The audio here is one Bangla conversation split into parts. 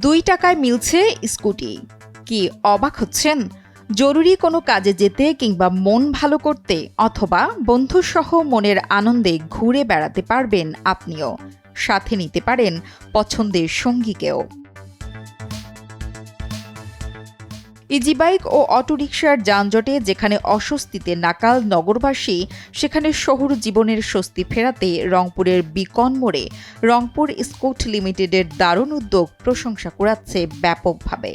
2 টাকায় মিলছে স্কুটি। কি অবাক হচ্ছেন? জরুরি কোনো কাজে যেতে কিংবা মন ভালো করতে অথবা বন্ধুসহ মনের আনন্দে ঘুরে বেড়াতে পারবেন আপনিও। সাথে নিতে পারেন পছন্দের সঙ্গীকেও। ইজি বাইক ও অটোরিকশার যানজটে যেখানে অস্বস্তিতে নাকাল নগরবাসী, সেখানে শহর জীবনের স্বস্তি ফেরাতে রংপুরের বিকন মোড়ে রংপুর স্কুট লিমিটেডের দারুণ উদ্যোগ প্রশংসা কুড়াচ্ছে ব্যাপকভাবে।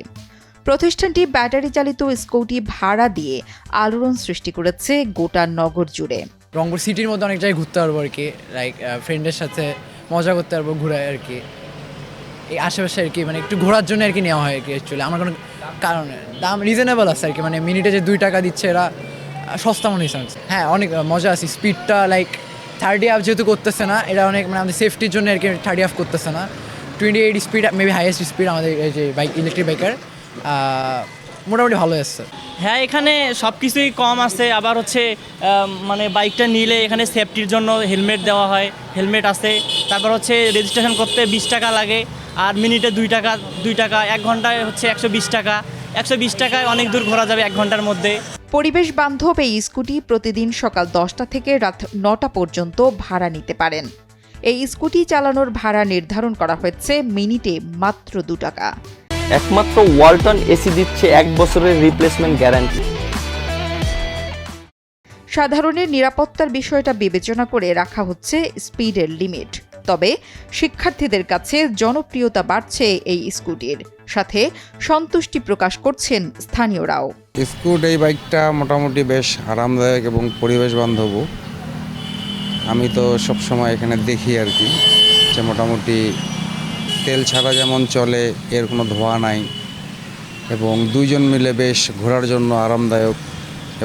প্রতিষ্ঠানটি ব্যাটারি চালিত স্কুটি ভাড়া দিয়ে আলোড়ন সৃষ্টি করেছে গোটা নগর জুড়ে। রংপুর সিটির মধ্যে অনেক জায়গায় ঘুরতে পারবো আর কি, লাইক ফ্রেন্ডের সাথে মজা করতে পারবো, ঘুরে আর কি এই আশেপাশে আর কি, মানে একটু ঘোরার জন্য আর কি নেওয়া হয় আর কি। অ্যাকচুয়ালি আমার কোনো কারণে দাম রিজনেবল আছে আর কি, মানে মিনিটে যে 2 টাকা দিচ্ছে এরা সস্তা মনে হচ্ছে। হ্যাঁ, অনেক মজা আছে। স্পিডটা লাইক 30 আপ যেহেতু করতেছে না, এটা অনেক মানে আমাদের সেফটির জন্য আর কি 30 আপ করতেছে না, 28 স্পিড মেবি হাইয়েস্ট স্পিড আমাদের এই যে বাইক, ইলেকট্রিক বাইকার মোটামুটি ভালো আসছে। হ্যাঁ, এখানে সব কিছুই কম আছে। আবার হচ্ছে মানে বাইকটা নিলে এখানে সেফটির জন্য হেলমেট দেওয়া হয়, হেলমেট আছে। তারপর হচ্ছে রেজিস্ট্রেশন করতে 20 টাকা লাগে, আর মিনিটে 2 টাকা 1 ঘন্টায় হচ্ছে 120 টাকা। 120 টাকায় অনেক দূর ঘোরা যাবে 1 ঘন্টার মধ্যে। পরিবেশ বান্ধব এই স্কুটি প্রতিদিন সকাল 10টা থেকে রাত 9টা পর্যন্ত ভাড়া নিতে পারেন। এই স্কুটি চালানোর ভাড়া নির্ধারণ করা হয়েছে মিনিটে মাত্র 2 টাকা। একমাত্র ওয়ালটন এসি দিচ্ছে 1 বছরের রিপ্লেসমেন্ট গ্যারান্টি। সাধারণের নিরাপত্তার বিষয়টা বিবেচনা করে রাখা হচ্ছে স্পিডের লিমিট। তবে শিক্ষার্থীদের কাছে জনপ্রিয়তা বাড়ছে এই স্কুটির, সাথে সন্তুষ্টি প্রকাশ করছেন স্থানীয়রাও। স্কুট এই বাইকটা মোটামুটি বেশ আরামদায়ক এবং পরিবেশ বান্ধব। আমি তো সবসময় এখানে দেখি আর কি, যে মোটামুটি তেল ছাড়া যেমন চলে, এর কোনো ধোঁয়া নাই, এবং 2 জন মিলে বেশ ঘোরার জন্য আরামদায়ক,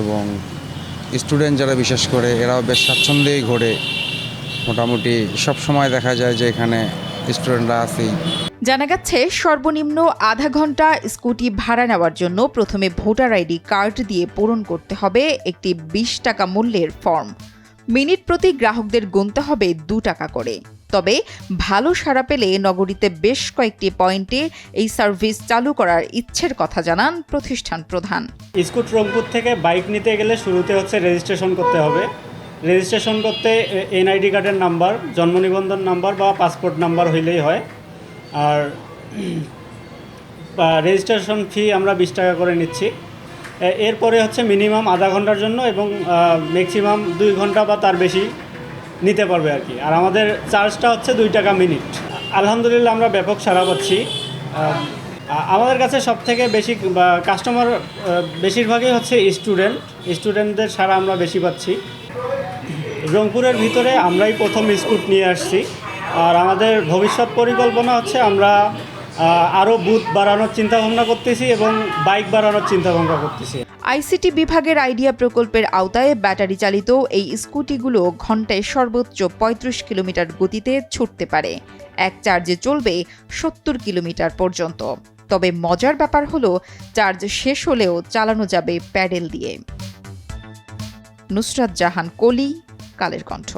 এবং স্টুডেন্ট যারা বিশেষ করে এরাও বেশ স্বাচ্ছন্দ্যেই ঘোরে। মোটামুটি সব সময় দেখা যায় যে এখানে স্টুডেন্টরা আছেই। জানা গেছে সর্বনিম্ন আধা ঘন্টা স্কুটি ভাড়া নেওয়ার জন্য প্রথমে ভোটার আইডি কার্ড দিয়ে পূরণ করতে হবে একটি 20 টাকা মূল্যের ফর্ম। মিনিট প্রতি গ্রাহকদের গুনতে হবে 2 টাকা করে। তবে ভালো সাড়া পেলে নগরীতে বেশ কয়েকটি পয়েন্টে এই সার্ভিস চালু করার ইচ্ছের কথা জানান প্রতিষ্ঠান প্রধান। স্কুট রংপুর থেকে বাইক নিতে গেলে শুরুতে হচ্ছে রেজিস্ট্রেশন করতে হবে। রেজিস্ট্রেশন করতে এনআইডি কার্ডের নাম্বার, জন্ম নিবন্ধন নাম্বার বা পাসপোর্ট নাম্বার হইলেই হয়। আর রেজিস্ট্রেশন ফি আমরা 20 টাকা করে নিচ্ছি। এরপরে হচ্ছে মিনিমাম আধা ঘন্টার জন্য এবং ম্যাক্সিমাম 2 ঘন্টা বা তার বেশি নিতে পারবে আর কি। আর আমাদের চার্জটা হচ্ছে 2 টাকা মিনিট। আলহামদুলিল্লাহ আমরা ব্যাপক সাড়া পাচ্ছি। আমাদের কাছে সবথেকে বেশি কাস্টমার বেশিরভাগই হচ্ছে স্টুডেন্টদের সাড়া আমরা বেশি পাচ্ছি। রংপুরের ভিতরে আমরাই প্রথম স্কুট নিয়ে আসছি, আর আমাদের ভবিষ্যৎ পরিকল্পনা হচ্ছে আমরা আরও বুথ বাড়ানোর চিন্তাভাবনা করতেছি এবং বাইক বাড়ানোর চিন্তাভাবনা করতেছি। আইসিটি বিভাগের আইডিয়া প্রকল্পের আওতায় ব্যাটারি চালিত এই স্কুটিগুলো ঘন্টায় সর্বোচ্চ 35 কিলোমিটার গতিতে ছুটতে পারে। এক চার্জে চলবে 70 কিলোমিটার পর্যন্ত। তবে মজার ব্যাপার হলো, চার্জ শেষ হলেও চালানো যাবে প্যাডেল দিয়ে। নুসরাত জাহান কলি, কালের কণ্ঠ।